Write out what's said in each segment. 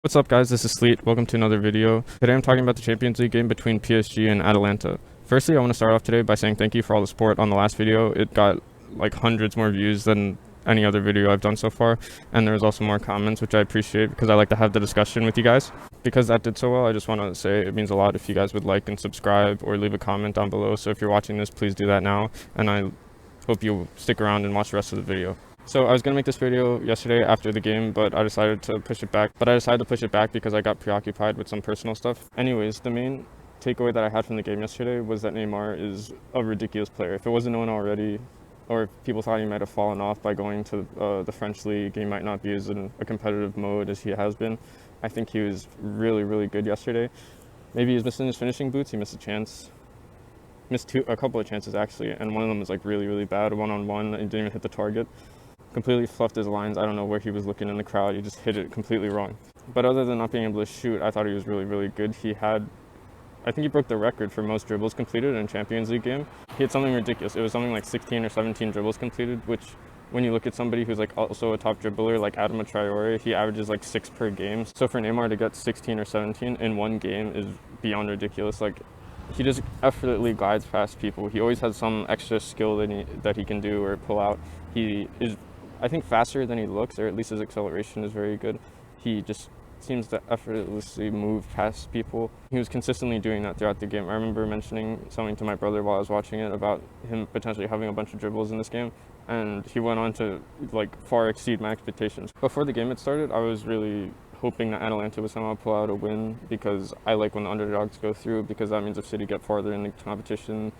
What's up guys, this is Sleet. Welcome to another video. Today I'm talking about the Champions League game between PSG and Atalanta. Firstly, I want to start off today by saying thank you for all the support on the last video. It got like hundreds more views than any other video I've done so far, and there was also more comments, which I appreciate because I like to have the discussion with you guys. Because that did so well, I just want to say it means a lot if you guys would like and subscribe or leave a comment down below. So if you're watching this, please do that now, and I hope you'll stick around and watch the rest of the video. So I was going to make this video yesterday after the game, but I decided to push it back. Because I got preoccupied with some personal stuff. Anyways, the main takeaway that I had from the game yesterday was that Neymar is a ridiculous player. If it wasn't known already, or if people thought he might have fallen off by going to the French league, he might not be as in a competitive mode as he has been. I think he was really, really good yesterday. Maybe he's missing his finishing boots. He missed a chance. Missed a couple of chances actually, and one of them was like really, really bad, one-on-one, and didn't even hit the target. Completely fluffed his lines. I don't know where he was looking in the crowd. He just hit it completely wrong. But other than not being able to shoot, I thought he was really, really good. I think he broke the record for most dribbles completed in a Champions League game. He had something ridiculous. It was something like 16 or 17 dribbles completed, which when you look at somebody who's like also a top dribbler like Adama Traore, he averages like 6 per game. So for Neymar to get 16 or 17 in one game is beyond ridiculous. Like, he just effortlessly glides past people. He always has some extra skill that he can do or pull out. He is, I think, faster than he looks, or at least his acceleration is very good. He just seems to effortlessly move past people. He was consistently doing that throughout the game. I remember mentioning something to my brother while I was watching it about him potentially having a bunch of dribbles in this game, and he went on to like far exceed my expectations. Before the game had started, I was really hoping that Atalanta would somehow pull out a win, because I like when the underdogs go through, because that means if City get farther in the competition,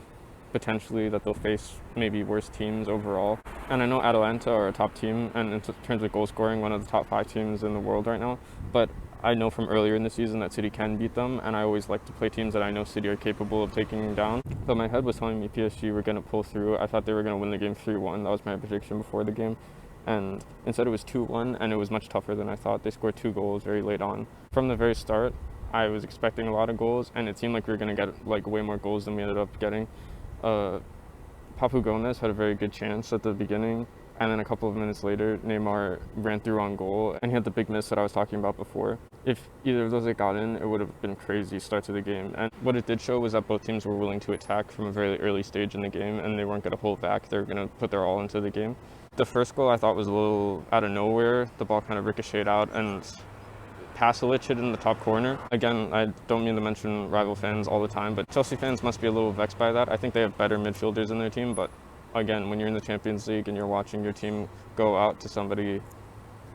potentially that they'll face maybe worse teams overall. And I know Atalanta are a top team, and in terms of goal scoring, one of the top 5 teams in the world right now, but I know from earlier in the season that City can beat them, and I always like to play teams that I know City are capable of taking down. But my head was telling me PSG were going to pull through. I thought they were going to win the game 3-1. That was my prediction before the game. And instead it was 2-1, and it was much tougher than I thought. They scored 2 goals very late on. From the very start, I was expecting a lot of goals, and it seemed like we were going to get like way more goals than we ended up getting. Papu Gomez had a very good chance at the beginning, and then a couple of minutes later, Neymar ran through on goal, and he had the big miss that I was talking about before. If either of those had got in, it would have been crazy start to the game. And what it did show was that both teams were willing to attack from a very early stage in the game, and they weren't going to hold back. They were going to put their all into the game. The first goal I thought was a little out of nowhere. The ball kind of ricocheted out, and Pasalic hit in the top corner. Again, I don't mean to mention rival fans all the time, but Chelsea fans must be a little vexed by that. I think they have better midfielders in their team, but again, when you're in the Champions League and you're watching your team go out to somebody,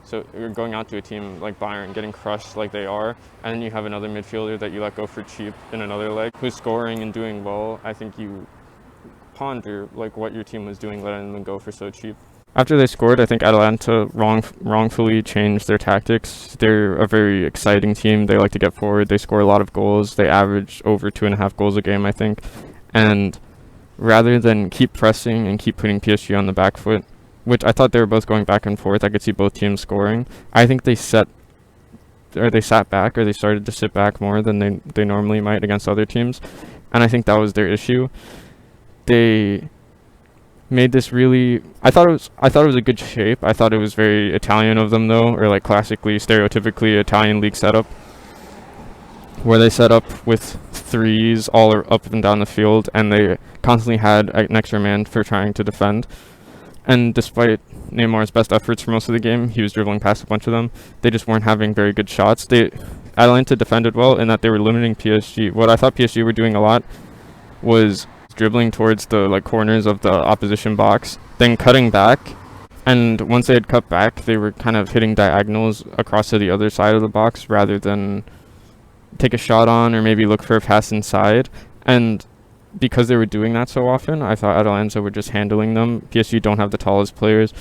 so you're going out to a team like Bayern, getting crushed like they are, and then you have another midfielder that you let go for cheap in another leg, who's scoring and doing well. I think you ponder like what your team was doing, letting them go for so cheap. After they scored, I think Atalanta wrongfully changed their tactics. They're a very exciting team. They like to get forward. They score a lot of goals. They average over 2.5 goals a game, I think. And rather than keep pressing and keep putting PSG on the back foot, which I thought they were both going back and forth, I could see both teams scoring. I think they sat back, or they started to sit back more than they normally might against other teams. And I think that was their issue. They made this really, I thought it was a good shape. I thought it was very Italian of them though, or like classically, stereotypically Italian league setup, where they set up with threes all up and down the field, and they constantly had an extra man for trying to defend. And despite Neymar's best efforts for most of the game, he was dribbling past a bunch of them. They just weren't having very good shots. Atalanta defended well in that they were limiting PSG. What I thought PSG were doing a lot was dribbling towards the like corners of the opposition box, then cutting back, and once they had cut back, they were kind of hitting diagonals across to the other side of the box rather than take a shot on or maybe look for a pass inside. And because they were doing that so often, I thought Atalanta were just handling them. PSG don't have the tallest players,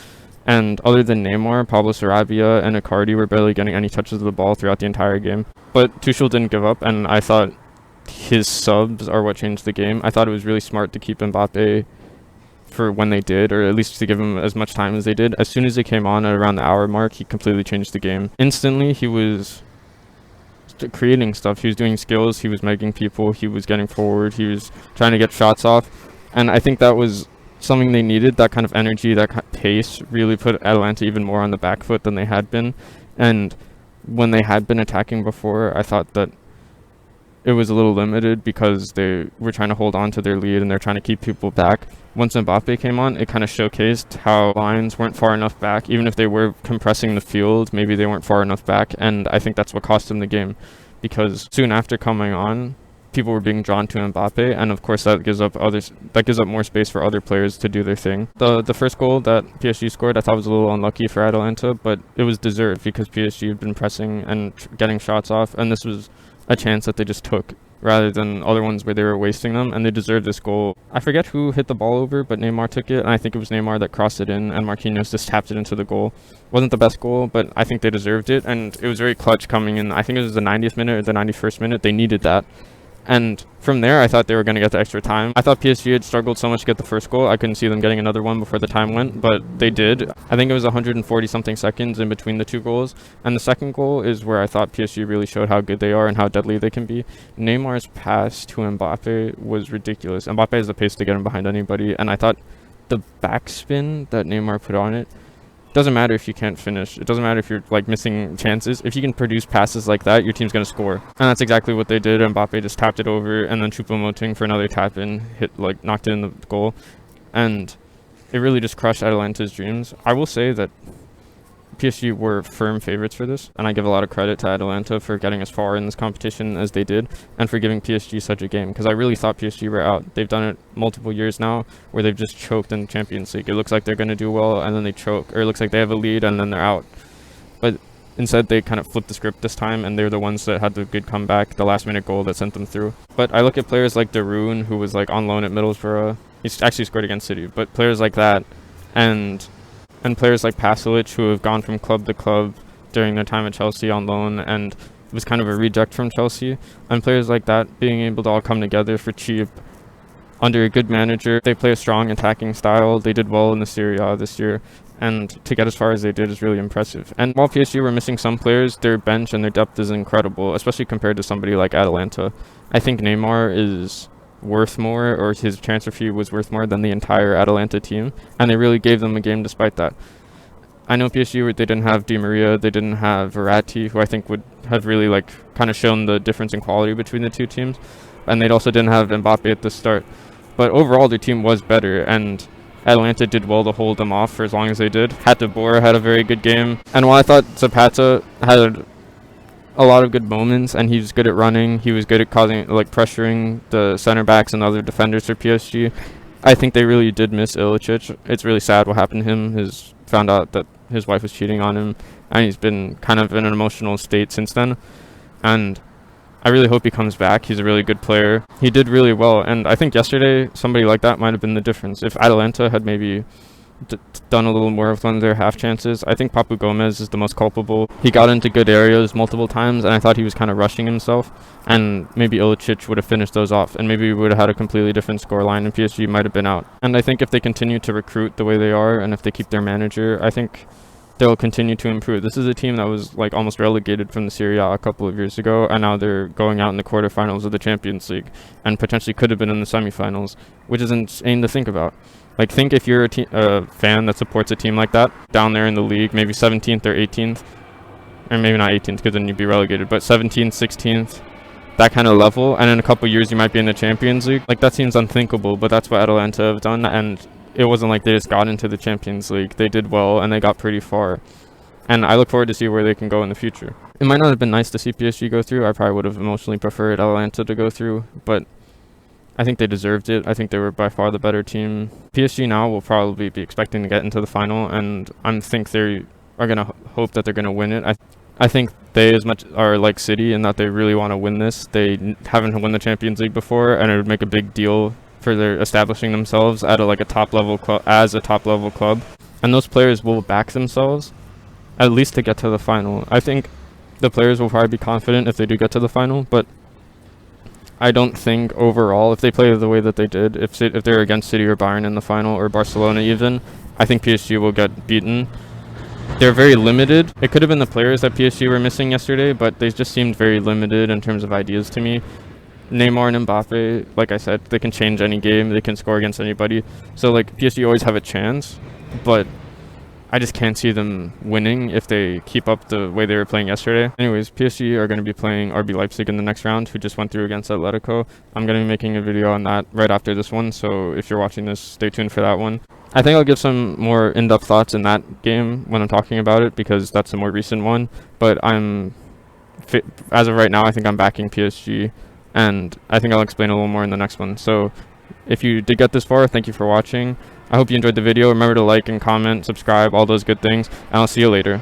and other than Neymar, Pablo Sarabia and Icardi were barely getting any touches of the ball throughout the entire game. But Tuchel didn't give up, and I thought his subs are what changed the game. I thought it was really smart to keep Mbappe for when they did, or at least to give him as much time as they did. As soon as they came on at around the hour mark, he completely changed the game. Instantly, he was creating stuff. He was doing skills. He was making people. He was getting forward. He was trying to get shots off. And I think that was something they needed. That kind of energy, that kind of pace really put Atalanta even more on the back foot than they had been. And when they had been attacking before, I thought that it was a little limited because they were trying to hold on to their lead and they're trying to keep people back. Once Mbappe came on, it kind of showcased how lines weren't far enough back. Even if they were compressing the field, maybe they weren't far enough back, and I think that's what cost them the game, because soon after coming on, people were being drawn to Mbappe, and of course that gives up more space for other players to do their thing. The first goal that PSG scored, I thought was a little unlucky for Atalanta, but it was deserved because PSG had been pressing and getting shots off, and this was a chance that they just took rather than other ones where they were wasting them, and they deserved this goal. I forget who hit the ball over, but Neymar took it, and I think it was Neymar that crossed it in, and Marquinhos just tapped it into the goal. Wasn't the best goal, but I think they deserved it, and it was very clutch coming in. I think it was the 90th minute or the 91st minute. They needed that. And from there, I thought they were going to get the extra time. I thought PSG had struggled so much to get the first goal. I couldn't see them getting another one before the time went, but they did. I think it was 140-something seconds in between the two goals. And the second goal is where I thought PSG really showed how good they are and how deadly they can be. Neymar's pass to Mbappe was ridiculous. Mbappe has the pace to get him behind anybody, and I thought the backspin that Neymar put on it, doesn't matter if you can't finish. It doesn't matter if you're like missing chances. If you can produce passes like that, your team's going to score. And that's exactly what they did. Mbappe just tapped it over, and then Choup-Moting for another tap in, knocked it in the goal. And it really just crushed Atalanta's dreams. I will say that PSG were firm favorites for this, and I give a lot of credit to Atalanta for getting as far in this competition as they did, and for giving PSG such a game, because I really thought PSG were out. They've done it multiple years now where they've just choked in the Champions League. It looks like they're going to do well, and then they choke, or it looks like they have a lead, and then they're out. But instead, they kind of flipped the script this time, and they're the ones that had the good comeback, the last-minute goal that sent them through. But I look at players like Darun, who was like on loan at Middlesbrough. He's actually scored against City, but players like that, and players like Pasalic, who have gone from club to club during their time at Chelsea on loan and was kind of a reject from Chelsea, and players like that being able to all come together for cheap under a good manager. They play a strong attacking style. They did well in the Serie A this year, and to get as far as they did is really impressive. And while PSG were missing some players, their bench and their depth is incredible, especially compared to somebody like Atalanta. I think Neymar is worth more, or his transfer fee was worth more than the entire Atalanta team, and they really gave them a game despite that. I know PSG, they didn't have Di Maria, they didn't have Verratti, who I think would have really kind of shown the difference in quality between the two teams, and they also didn't have Mbappe at the start. But overall, their team was better, and Atalanta did well to hold them off for as long as they did. Hateboer had a very good game, and while I thought Zapata had a lot of good moments, and he was good at running, he was good at pressuring the center backs and other defenders for PSG, I think they really did miss Ilicic. It's really sad what happened to him. He's found out that his wife was cheating on him, and he's been kind of in an emotional state since then, and I really hope he comes back. He's a really good player. He did really well, and I think yesterday somebody like that might have been the difference. If Atalanta had maybe done a little more of one of their half chances, I think Papu Gomez is the most culpable. He got into good areas multiple times, and I thought he was kind of rushing himself, and maybe Ilicic would have finished those off, and maybe we would have had a completely different scoreline, and PSG might have been out. And I think if they continue to recruit the way they are, and if they keep their manager, I think they'll continue to improve. This is a team that was almost relegated from the Serie A couple of years ago, and now they're going out in the quarterfinals of the Champions League, and potentially could have been in the semifinals, which is insane to think about. Think if you're a fan that supports a team like that, down there in the league, maybe 17th or 18th, or maybe not 18th because then you'd be relegated, but 17th, 16th, that kind of level, and in a couple years you might be in the Champions League. That seems unthinkable, but that's what Atalanta have done, and it wasn't like they just got into the Champions League. They did well, and they got pretty far. And I look forward to see where they can go in the future. It might not have been nice to see PSG go through. I probably would have emotionally preferred Atalanta to go through, but I think they deserved it. I think they were by far the better team. PSG now will probably be expecting to get into the final, and I think they are going to hope that they're going to win it. I think they as much are like City in that they really want to win this. They haven't won the Champions League before, and it would make a big deal for their establishing themselves at a top level club, as a top level club, and those players will back themselves at least to get to the final. I think the players will probably be confident if they do get to the final, but I don't think overall, if they play the way that they did, if they're against City or Bayern in the final, or Barcelona even, I think PSG will get beaten. They're very limited. It could have been the players that PSG were missing yesterday, but they just seemed very limited in terms of ideas to me. Neymar and Mbappe, like I said, they can change any game. They can score against anybody. So PSG always have a chance, but I just can't see them winning if they keep up the way they were playing yesterday. Anyways, PSG are going to be playing RB Leipzig in the next round, who just went through against Atletico. I'm going to be making a video on that right after this one, so if you're watching this, stay tuned for that one. I think I'll give some more in-depth thoughts in that game when I'm talking about it, because that's a more recent one. But as of right now, I think I'm backing PSG, and I think I'll explain a little more in the next one. So if you did get this far, thank you for watching. I hope you enjoyed the video. Remember to like and comment, subscribe, all those good things, and I'll see you later.